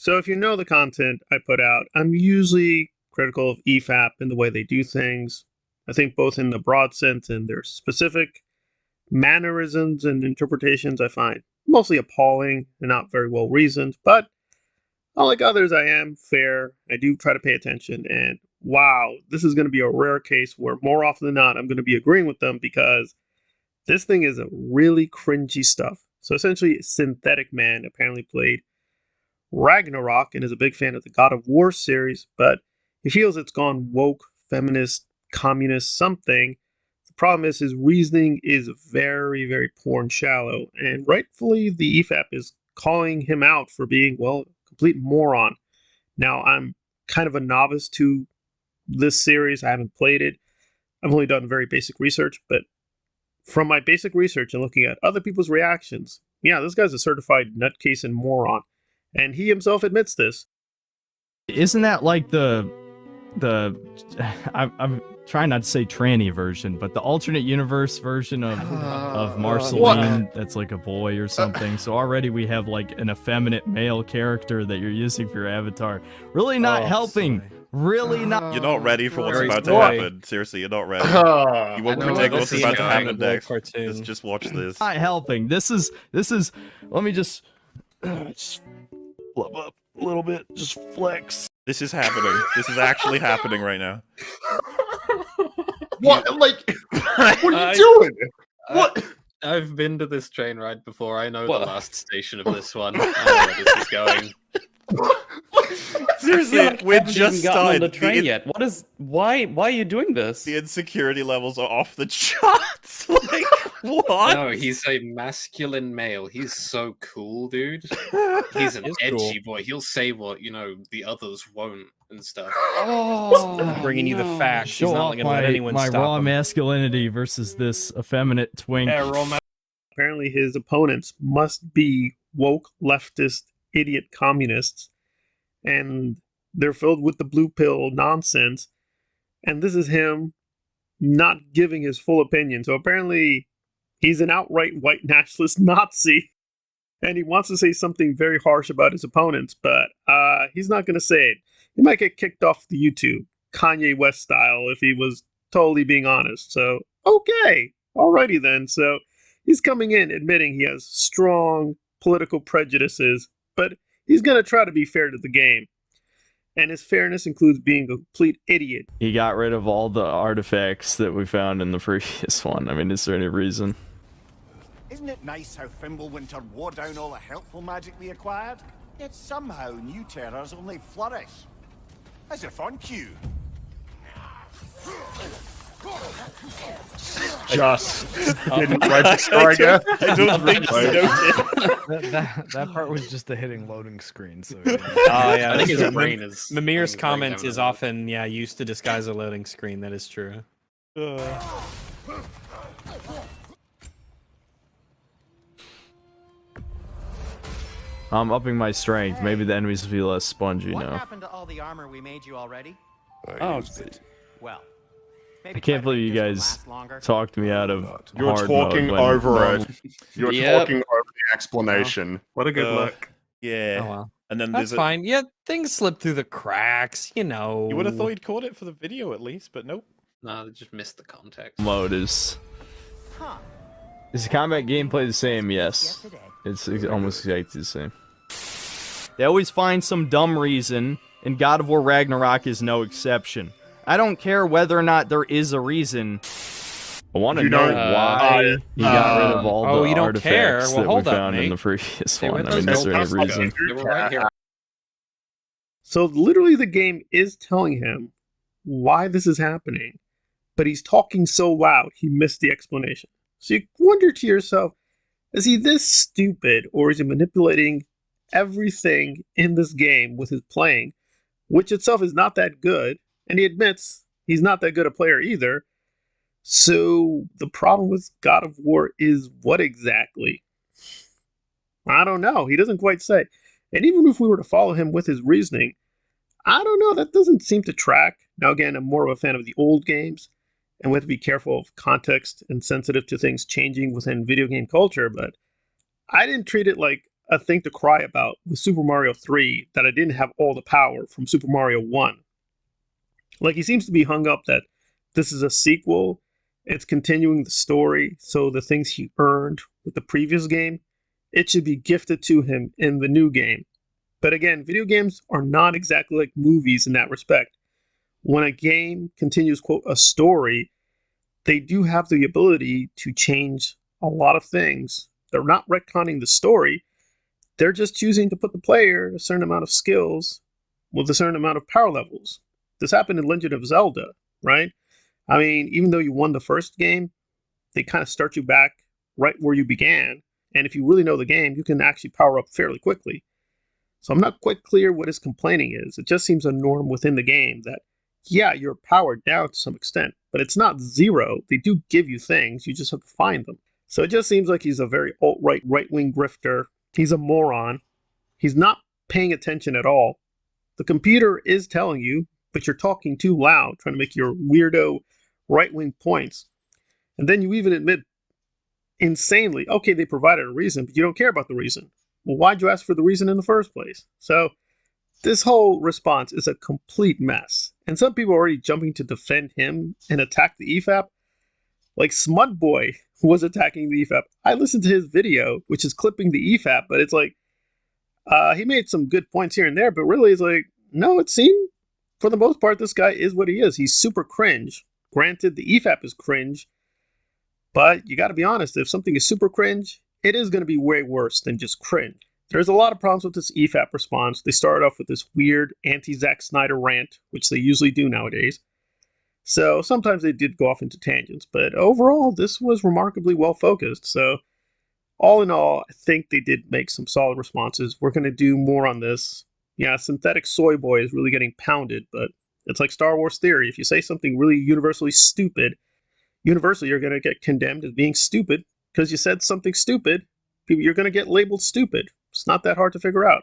So if you know the content I put out, I'm usually critical of EFAP and the way they do things. I think both in the broad sense and their specific mannerisms and interpretations I find mostly appalling and not very well reasoned, but unlike others, I am fair. I do try to pay attention, and wow, this is going to be a rare case where more often than not, I'm going to be agreeing with them because this thing is a really cringy stuff. So essentially, Synthetic Man apparently played Ragnarok and is a big fan of the God of War series, but he feels it's gone woke, feminist, communist, something. The problem is his reasoning is very, very poor and shallow, and rightfully the EFAP is calling him out for being, well, a complete moron. Now, I'm kind of a novice to this series. I haven't played it. I've only done very basic research, but from my basic research and looking at other people's reactions, yeah, this guy's a certified nutcase and moron. And he himself admits this. Isn't that like the I'm trying not to say tranny version, but the alternate universe version of Marceline that's like a boy or something? So already we have like an effeminate male character that you're using for your avatar. Really not helping. Sorry. Really not. You're not ready for what's about to happen. Seriously, you're not ready. You won't predict what's about to happen next. Just watch this. Not helping. This is. Let me just flub up a little bit. Just flex. This is happening. This is actually happening right now. What? Like, what are you doing? What? I've been to this train ride before. I know the last station of this one. I know where this is going. Seriously, we're just started. On the train yet? What is? Why are you doing this? The insecurity levels are off the charts. Like what? No, he's a masculine male. He's so cool, dude. He's an edgy boy. He'll say what the others won't and stuff. Oh, bringing you the facts. Show he's not off gonna let anyone my stop raw him. masculinity versus this effeminate twink. Apparently, his opponents must be woke leftist idiot communists, and they're filled with the blue pill nonsense. And this is him not giving his full opinion. So apparently he's an outright white nationalist Nazi, and he wants to say something very harsh about his opponents, but he's not going to say it. He might get kicked off the YouTube, Kanye West style, if he was totally being honest. So, okay, alrighty then. So he's coming in admitting he has strong political prejudices, but he's going to try to be fair to the game. And his fairness includes being a complete idiot. He got rid of all the artifacts that we found in the previous one. I mean, is there any reason? Isn't it nice how Fimbulwinter wore down all the helpful magic we acquired? Yet somehow new terrors only flourish. As if on cue. Just didn't register, I guess. I don't think so. That part was just a hitting loading screen. So yeah, I think his brain is. Mimir's comment is often used to disguise a loading screen. That is true. I'm upping my strength. Maybe the enemies will be less spongy now. What happened to all the armor we made you already? Oh, well. I can't believe you guys talked me out of You're hard talking mode over it. You're talking over the explanation. What a good look. Yeah. Oh, well. And then That's fine. Yeah, things slip through the cracks, You would have thought he'd caught it for the video at least, but nope. No, they just missed the context. Mode is the combat gameplay the same? Yes. It's almost exactly the same. They always find some dumb reason, and God of War Ragnarok is no exception. I don't care whether or not there is a reason. I want to know why he got rid of all the artifacts that we found in the previous one. I mean, is there any reason? So literally the game is telling him why this is happening, but he's talking so loud he missed the explanation. So you wonder to yourself, is he this stupid, or is he manipulating everything in this game with his playing, which itself is not that good, and he admits he's not that good a player either. So the problem with God of War is what exactly? I don't know. He doesn't quite say. And even if we were to follow him with his reasoning, I don't know. That doesn't seem to track. Now, again, I'm more of a fan of the old games, and we have to be careful of context and sensitive to things changing within video game culture, but I didn't treat it like a thing to cry about with Super Mario 3 that I didn't have all the power from Super Mario 1. Like, he seems to be hung up that this is a sequel, it's continuing the story, so the things he earned with the previous game, it should be gifted to him in the new game. But again, video games are not exactly like movies in that respect. When a game continues, quote, a story, they do have the ability to change a lot of things. They're not retconning the story. They're just choosing to put the player a certain amount of skills with a certain amount of power levels. This happened in Legend of Zelda, right? I mean, even though you won the first game, they kind of start you back right where you began. And if you really know the game, you can actually power up fairly quickly. So I'm not quite clear what his complaining is. It just seems a norm within the game that, yeah, you're powered down to some extent, but it's not zero. They do give you things, you just have to find them. So it just seems like he's a very alt-right, right-wing grifter. He's a moron. He's not paying attention at all. The computer is telling you, but you're talking too loud, trying to make your weirdo right-wing points. And then you even admit insanely, okay, they provided a reason, but you don't care about the reason. Well, why'd you ask for the reason in the first place? So this whole response is a complete mess. And some people are already jumping to defend him and attack the EFAP. Like Smudboy was attacking the EFAP. I listened to his video, which is clipping the EFAP, but it's like, he made some good points here and there, but really it's like, no, it seemed, for the most part, this guy is what he is. He's super cringe. Granted, the EFAP is cringe, but you gotta be honest, if something is super cringe, it is gonna be way worse than just cringe. There's a lot of problems with this EFAP response. They started off with this weird anti-Zack Snyder rant, which they usually do nowadays. So sometimes they did go off into tangents, but overall, this was remarkably well focused. So all in all, I think they did make some solid responses. We're going to do more on this. Yeah, synthetic soy boy is really getting pounded, but it's like Star Wars theory. If you say something really universally stupid, universally you're going to get condemned as being stupid because you said something stupid. You're going to get labeled stupid. It's not that hard to figure out.